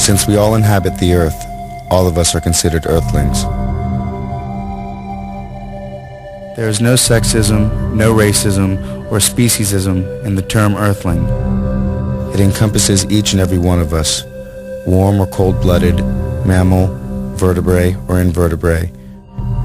Since we all inhabit the earth, all of us are considered Earthlings. There is no sexism, no racism, or speciesism in the term Earthling. It encompasses each and every one of us, warm or cold-blooded, mammal, vertebrate or invertebrate,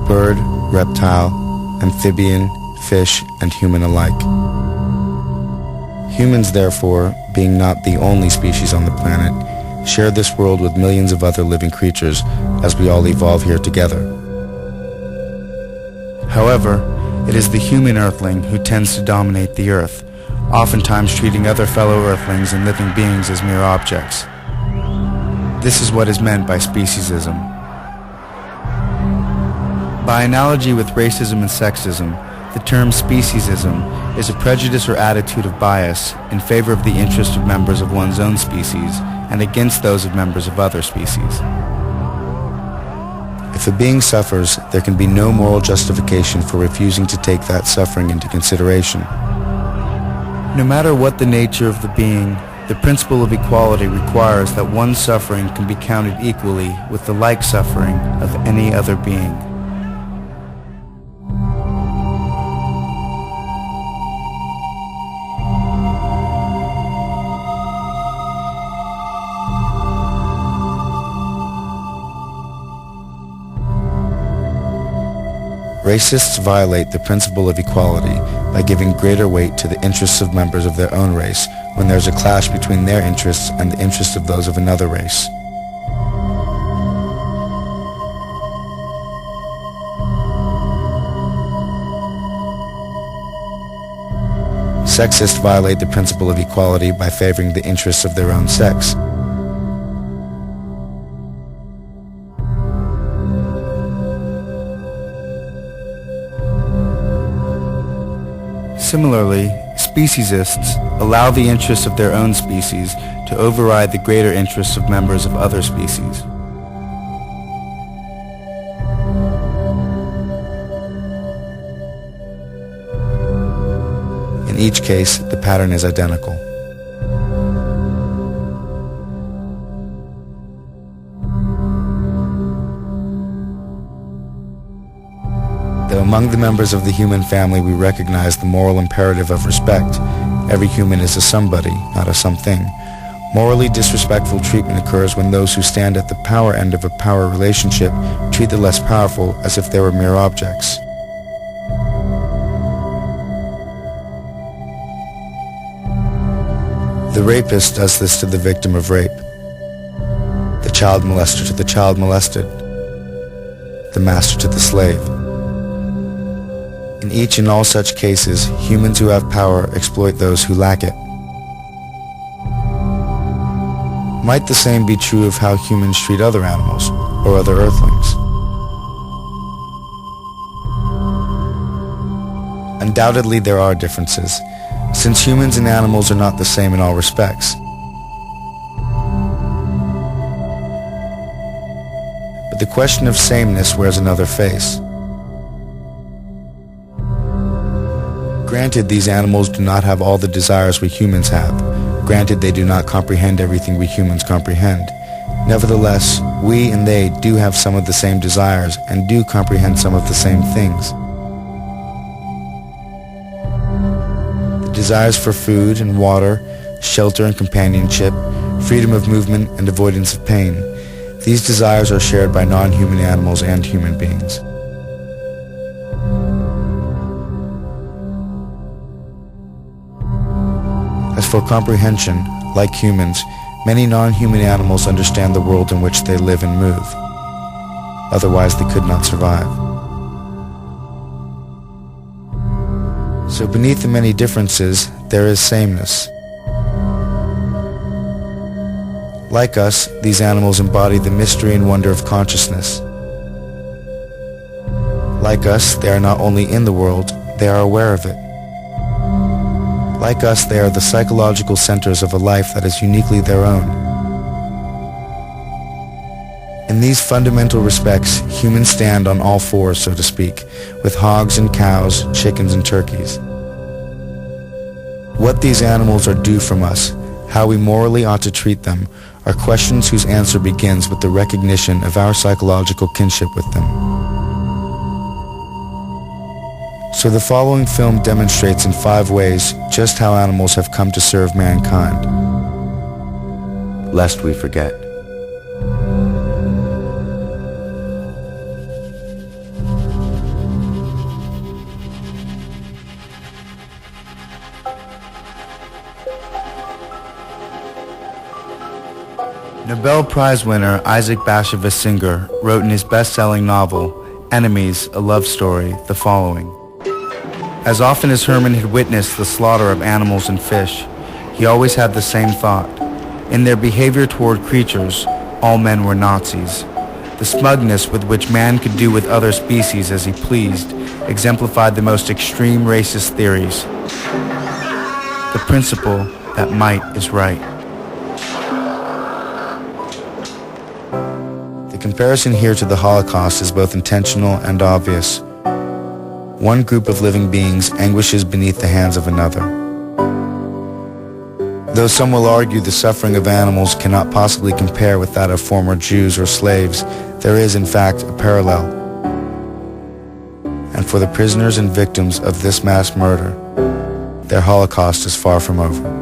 bird, reptile, amphibian, fish, and human alike. Humans, therefore, being not the only species on the planet, share this world with millions of other living creatures as we all evolve here together. However, it is the human Earthling who tends to dominate the Earth, oftentimes treating other fellow Earthlings and living beings as mere objects. This is what is meant by speciesism. By analogy with racism and sexism, the term speciesism is a prejudice or attitude of bias in favor of the interest of members of one's own species and against those of members of other species. If a being suffers, there can be no moral justification for refusing to take that suffering into consideration. No matter what the nature of the being, the principle of equality requires that one's suffering can be counted equally with the like suffering of any other being. Racists violate the principle of equality by giving greater weight to the interests of members of their own race when there is a clash between their interests and the interests of those of another race. Sexists violate the principle of equality by favoring the interests of their own sex. Similarly, speciesists allow the interests of their own species to override the greater interests of members of other species. In each case, the pattern is identical. Though among the members of the human family we recognize the moral imperative of respect, every human is a somebody, not a something. Morally disrespectful treatment occurs when those who stand at the power end of a power relationship treat the less powerful as if they were mere objects. The rapist does this to the victim of rape, the child molester to the child molested, the master to the slave. In each and all such cases, humans who have power exploit those who lack it. Might the same be true of how humans treat other animals or other Earthlings? Undoubtedly there are differences, since humans and animals are not the same in all respects. But the question of sameness wears another face. Granted, these animals do not have all the desires we humans have. Granted, they do not comprehend everything we humans comprehend. Nevertheless, we and they do have some of the same desires and do comprehend some of the same things. The desires for food and water, shelter and companionship, freedom of movement and avoidance of pain. These desires are shared by non-human animals and human beings. As for comprehension, like humans, many non-human animals understand the world in which they live and move. Otherwise, they could not survive. So beneath the many differences, there is sameness. Like us, these animals embody the mystery and wonder of consciousness. Like us, they are not only in the world, they are aware of it. Like us, they are the psychological centers of a life that is uniquely their own. In these fundamental respects, humans stand on all fours, so to speak, with hogs and cows, chickens and turkeys. What these animals are due from us, how we morally ought to treat them, are questions whose answer begins with the recognition of our psychological kinship with them. So the following film demonstrates in 5 ways just how animals have come to serve mankind. Lest we forget. Nobel Prize winner Isaac Bashevis Singer wrote in his best-selling novel, Enemies, a Love Story, the following. As often as Herman had witnessed the slaughter of animals and fish, he always had the same thought. In their behavior toward creatures, all men were Nazis. The smugness with which man could do with other species as he pleased exemplified the most extreme racist theories. The principle that might is right. The comparison here to the Holocaust is both intentional and obvious. One group of living beings anguishes beneath the hands of another. Though some will argue the suffering of animals cannot possibly compare with that of former Jews or slaves, there is in fact a parallel. And for the prisoners and victims of this mass murder, their Holocaust is far from over.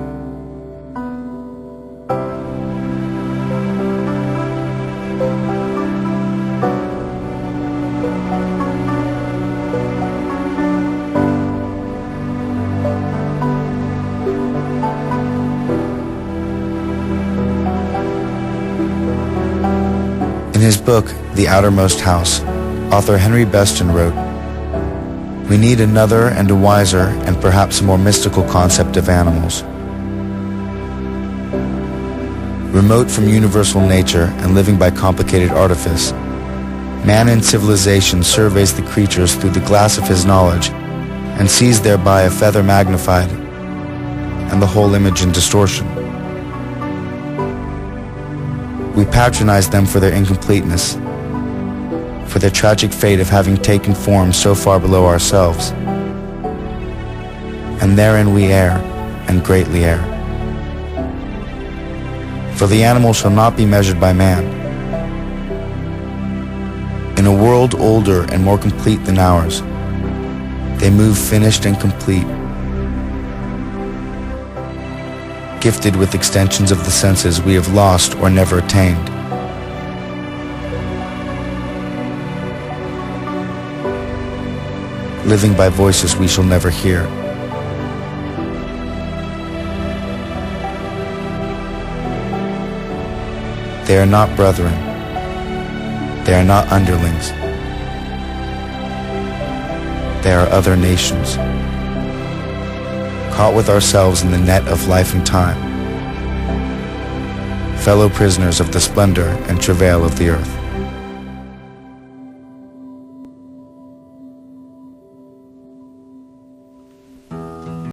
In his book, The Outermost House, author Henry Beston wrote, "We need another and a wiser and perhaps a more mystical concept of animals. Remote from universal nature and living by complicated artifice, man in civilization surveys the creatures through the glass of his knowledge and sees thereby a feather magnified and the whole image in distortion. We patronize them for their incompleteness, for their tragic fate of having taken form so far below ourselves. And therein we err, and greatly err. For the animal shall not be measured by man. In a world older and more complete than ours, they move finished and complete, gifted with extensions of the senses we have lost or never attained. Living by voices we shall never hear. They are not brethren. They are not underlings. They are other nations, caught with ourselves in the net of life and time, fellow prisoners of the splendor and travail of the earth."